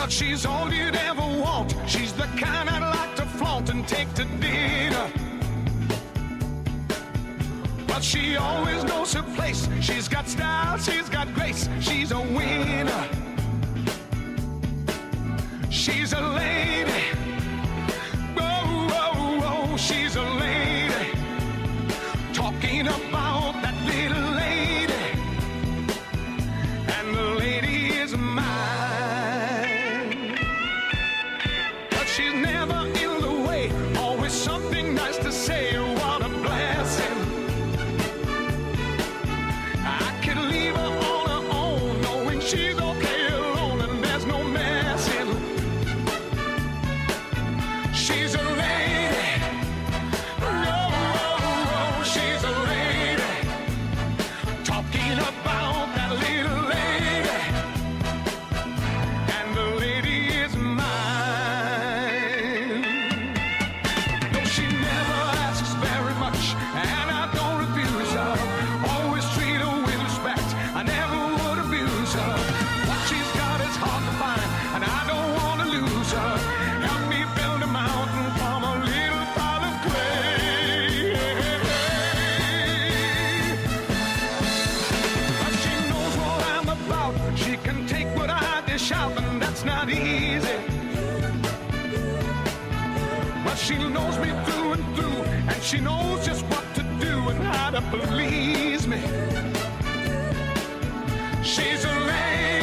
But she's all you'd ever want. She's the kind I'd like to flaunt and take to dinner. But she always knows her place. She's got style, she's got grace. She's a winner. She's a lady. Oh, oh, oh, she's a lady. Talking about that little lady. And the lady is mine. But she's never in the way. Always something nice to say. What a blessing. I could leave her on her own, knowing she's okay alone and there's no messing. She's a lady. Oh, oh, oh, she's a lady. Talking about that little lady. And the lady is mine. Though she never asks very much, and I don't refuse her. Always treat her with respect. I never would abuse her. What she's got is hard to find, and I don't want to lose her. Help me build a mountain from a little pile of clay. But she knows what I'm about. She can take what I dish out, and that's not easy. But she knows me through and through, and she knows just what to do and how to please me. She's a lady.